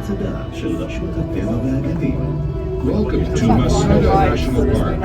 מצדה של רשות הטבע והגנים. Welcome to Masada National Park.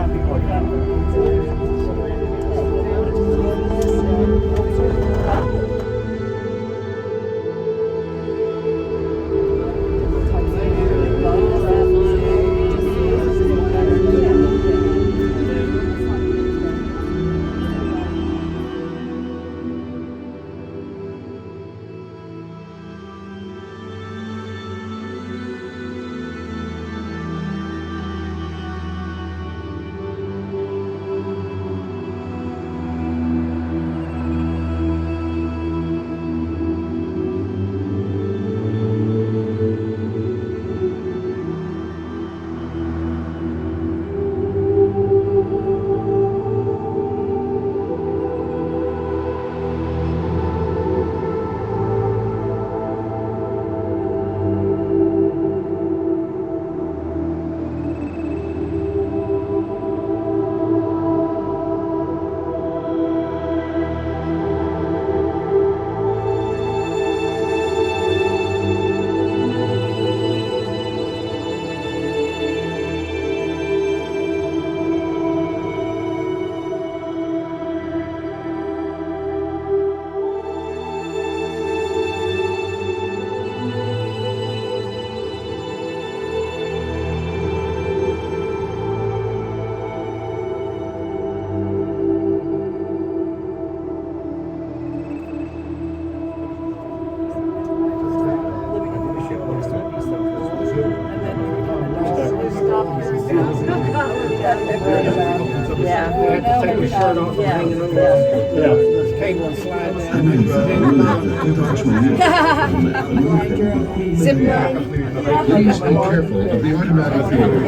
Please be careful of the automatic vehicle.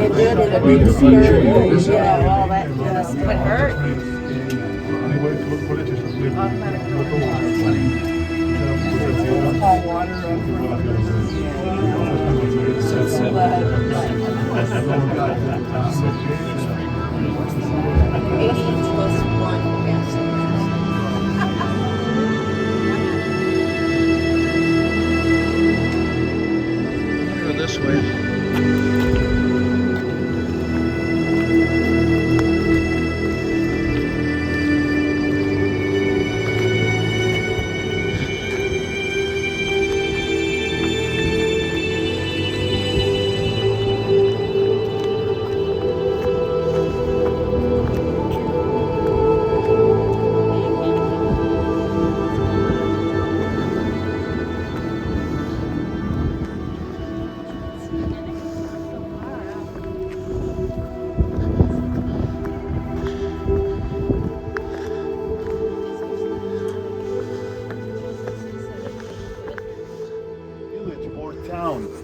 All that would hurt. This way.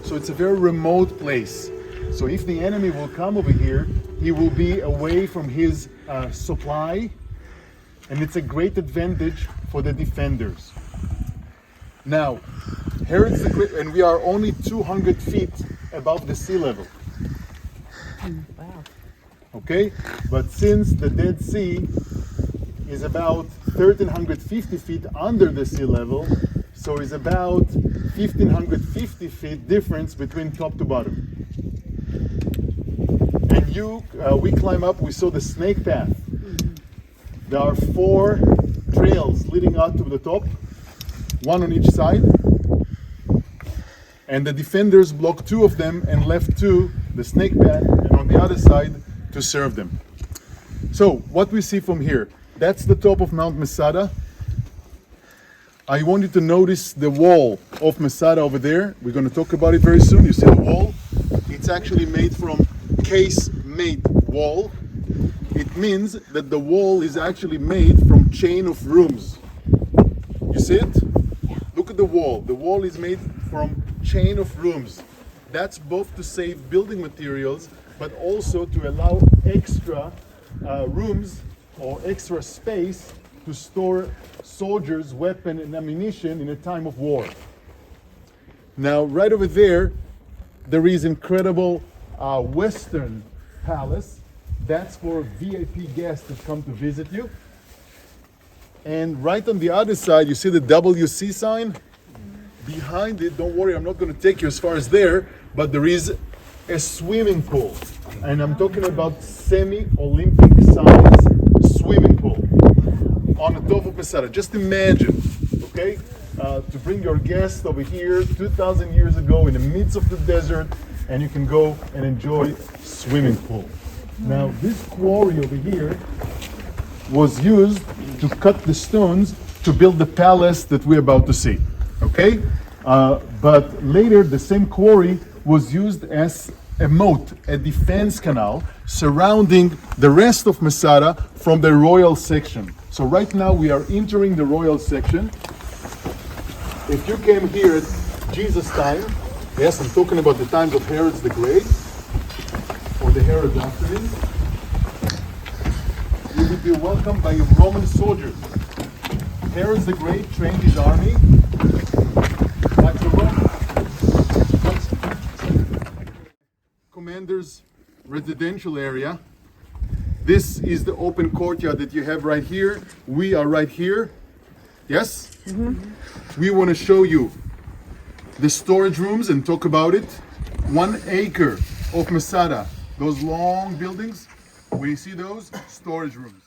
So it's a very remote place. So if the enemy will come over here, he will be away from his supply, and it's a great advantage for the defenders. Now, here is the, and we are only 200 feet above the sea level. Wow. Okay, but since the Dead Sea is about 1,350 feet under the sea level, so it's about 1,550 feet difference between top to bottom. And we climb up, we saw the snake path. There are 4 trails leading up to the top, one on each side. And the defenders blocked 2 of them and left 2, the snake path, and on the other side to serve them. So what we see from here, that's the top of Mount Masada. I want you to notice the wall of Masada over there. We're going to talk about it very soon. You see the wall? It's actually made from case-made wall. It means that the wall is actually made from chain of rooms. You see it? Look at the wall. The wall is made from chain of rooms. That's both to save building materials, but also to allow extra rooms or extra space to store soldiers, weapons, and ammunition in a time of war. Now, right over there, there is incredible Western Palace. That's for VIP guests that come to visit you. And right on the other side, you see the WC sign? behind it, don't worry, I'm not going to take you as far as there, but there is a swimming pool. And I'm talking about semi-Olympic size swimming pool on the top of Masada. Just imagine, okay, to bring your guests over here 2,000 years ago in the midst of the desert, and you can go and enjoy swimming pool. Now, this quarry over here was used to cut the stones to build the palace that we're about to see, okay? But later, the same quarry was used as a moat, a defense canal, surrounding the rest of Masada from the royal section. So right now we are entering the royal section. If you came here at Jesus' time, yes, I'm talking about the times of Herod the Great, or the Herod after him, you would be welcomed by Roman soldiers. Herod the Great trained his army like the Romans. Commander's residential area. This is the open courtyard that you have right here. We are right here. Yes? We want to show you the storage rooms and talk about it. 1 acre of Masada. Those long buildings, when you see those, storage rooms.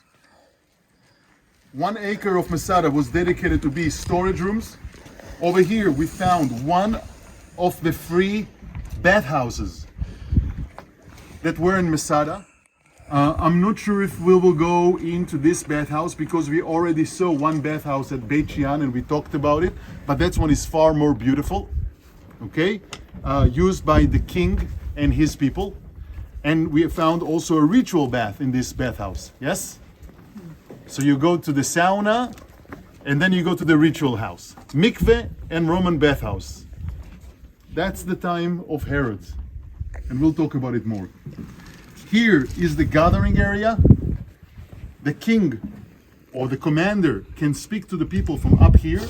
1 acre of Masada was dedicated to be storage rooms. Over here we found one of the 3 bathhouses that were in Masada. I'm not sure if we will go into this bathhouse because we already saw one bathhouse at Beit Shean and we talked about it, but that one is far more beautiful, okay? Used by the king and his people. And we found also a ritual bath in this bathhouse, yes? So you go to the sauna and then you go to the ritual house. Mikveh and Roman bathhouse. That's the time of Herod. And we'll talk about it more. Here is the gathering area. The king or the commander can speak to the people from up here.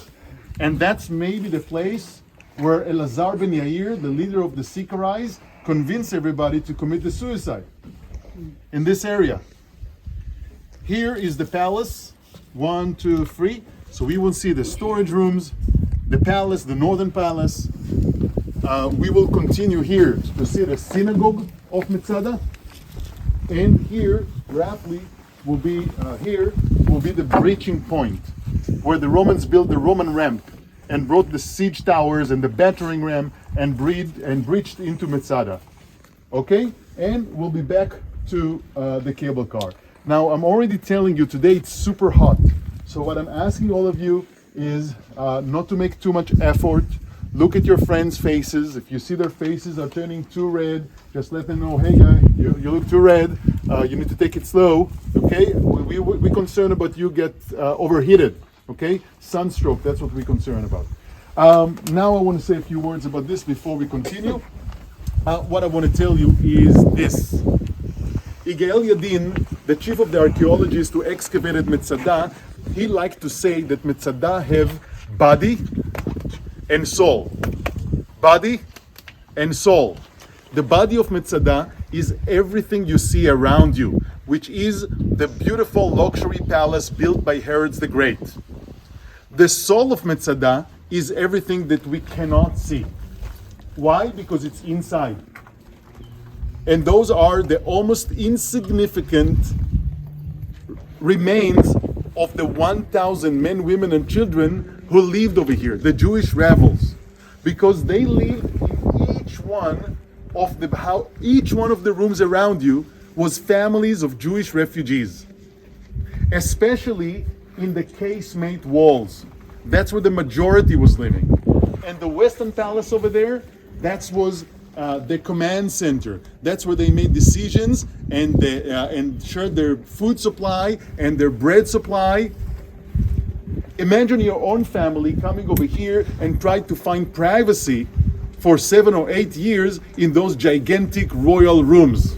And that's maybe the place where Elazar ben Yair, the leader of the Sicarais, convinced everybody to commit the suicide. In this area. Here is the palace. 1, 2, 3. So we will see the storage rooms, the palace, the northern palace. We will continue here to see the synagogue of Masada. And here, roughly, will be the breaching point, where the Romans built the Roman ramp and brought the siege towers and the battering ram and breached into Masada. Okay? And we'll be back to the cable car. Now, I'm already telling you today it's super hot. So what I'm asking all of you is not to make too much effort. Look at your friends' faces. If you see their faces are turning too red, just let them know, hey guy, you look too red. You need to take it slow, okay? We're concerned about you get overheated, okay? Sunstroke, that's what we're concerned about. Now I want to say a few words about this before we continue. What I want to tell you is this. Igael Yadin, the chief of the archaeologists who excavated Masada, he liked to say that Masada have body and soul. Body and soul. The body of Masada is everything you see around you, which is the beautiful luxury palace built by Herod the Great. The soul of Masada is everything that we cannot see. Why? Because it's inside. And those are the almost insignificant remains of the 1,000 men, women, and children who lived over here, the Jewish rebels, because they lived in each one of the rooms around you was families of Jewish refugees, especially in the casemate walls. That's where the majority was living. And the Western Palace over there, that was the command center. That's where they made decisions and ensured their food supply and their bread supply. Imagine your own family coming over here and try to find privacy for 7 or 8 years in those gigantic royal rooms.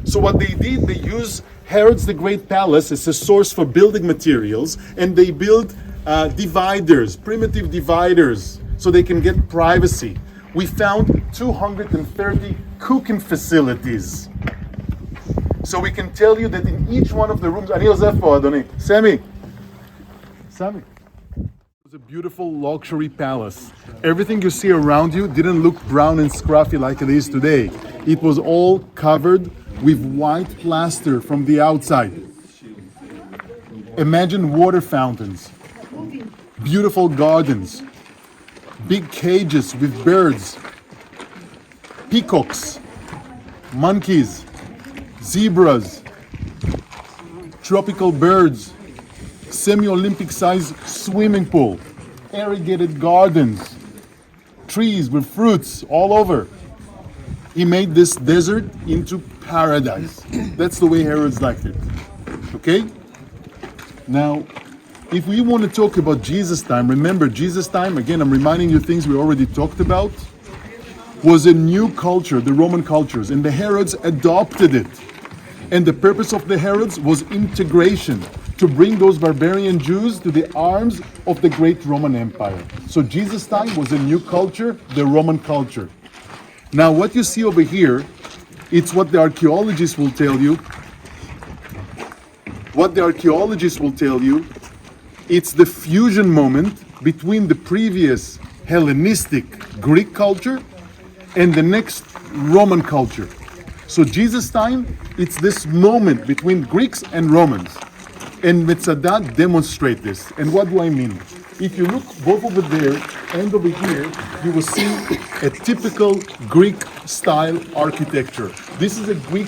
So what they did, they used Herod's the Great Palace as a source for building materials, and they built dividers, primitive dividers, so they can get privacy. We found 230 cooking facilities. So we can tell you that in each one of the rooms, Sami. A beautiful luxury palace. Everything you see around you didn't look brown and scruffy like it is today. It was all covered with white plaster from the outside. Imagine water fountains, beautiful gardens, big cages with birds, peacocks, monkeys, zebras, tropical birds, semi-Olympic size swimming pool, irrigated gardens, trees with fruits all over. He made this desert into paradise. That's the way Herod's liked it. Okay? Now, if we want to talk about Jesus' time, remember Jesus' time, again, I'm reminding you things we already talked about, was a new culture, the Roman cultures, and the Herods adopted it. And the purpose of the Herods was integration, to bring those barbarian Jews to the arms of the great Roman Empire. So Jesus' time was a new culture, the Roman culture. Now what you see over here, it's what the archaeologists will tell you. What the archaeologists will tell you, it's the fusion moment between the previous Hellenistic Greek culture and the next Roman culture. So Jesus' time, it's this moment between Greeks and Romans. And Masada demonstrate this. And what do I mean? If you look both over there and over here, you will see a typical Greek style architecture. This is a Greek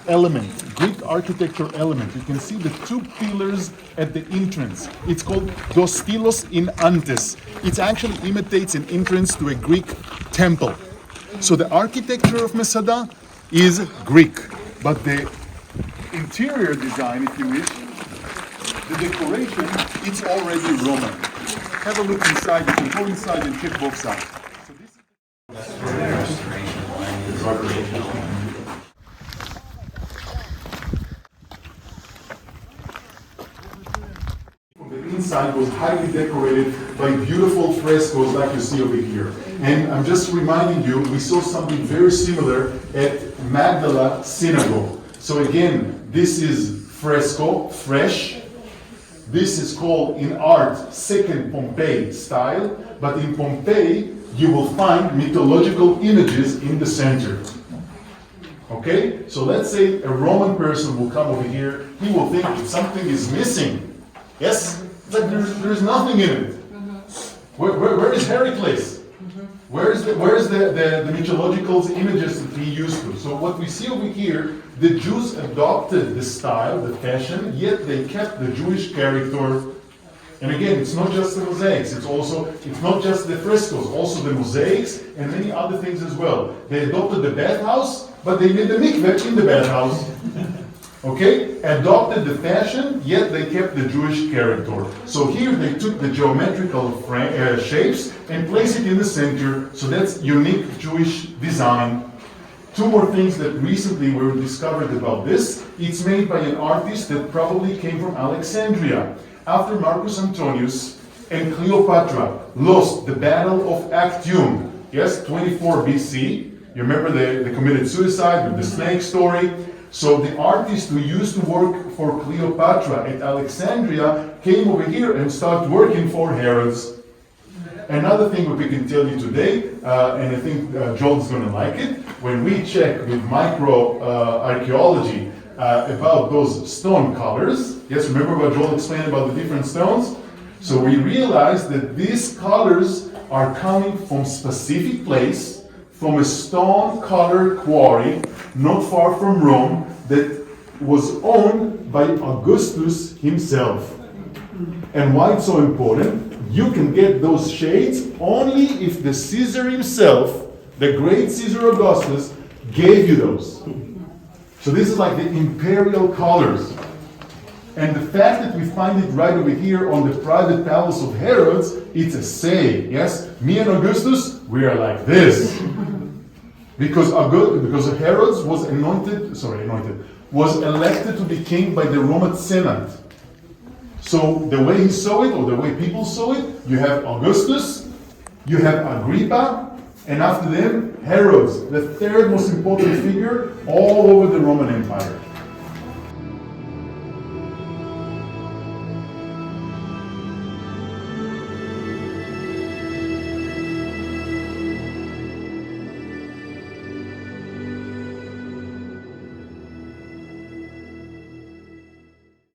element, Greek architecture element. You can see the two pillars at the entrance. It's called dostilos in antes. It actually imitates an entrance to a Greek temple. So the architecture of Masada is Greek, but the interior design, if you wish, the decoration, it's already Roman. Have a look inside. You can go inside and check both sides. So this from the inside was highly decorated by beautiful frescoes like you see over here. And I'm just reminding you, we saw something very similar at Magdala Synagogue. So again, this is fresco, fresh. This is called in art Second Pompeii style, but in Pompeii you will find mythological images in the center. Okay, so let's say a Roman person will come over here, he will think that something is missing. Yes, it's like there's nothing in it. Where is Heracles? Where is the mythological images that he used to? So what we see over here, the Jews adopted the style, the fashion, yet they kept the Jewish character. And again, it's not just the mosaics, it's not just the frescoes, also the mosaics and many other things as well. They adopted the bathhouse, but they made the mikveh in the bathhouse. Okay? Adopted the fashion, yet they kept the Jewish character. So here they took the geometrical shapes and placed it in the center. So that's unique Jewish design. Two more things that recently were discovered about this. It's made by an artist that probably came from Alexandria. After Marcus Antonius and Cleopatra lost the Battle of Actium, yes, 24 BC. You remember they committed suicide with the snake story. So the artist who used to work for Cleopatra at Alexandria came over here and started working for Herods. Another thing that we can tell you today, and I think Joel's going to like it, when we check with micro-archaeology about those stone colors, yes, remember what Joel explained about the different stones? So we realized that these colors are coming from specific place, from a stone-colored quarry not far from Rome that was owned by Augustus himself. And why it's so important? You can get those shades only if the Caesar himself, the great Caesar Augustus, gave you those. So this is like the imperial colors. And the fact that we find it right over here on the private palace of Herods, it's a say, yes? Me and Augustus, we are like this. Because Herods was was elected to be king by the Roman Senate. So the way he saw it, or the way people saw it, you have Augustus, you have Agrippa, and after them, Herods, the third most important figure all over the Roman Empire.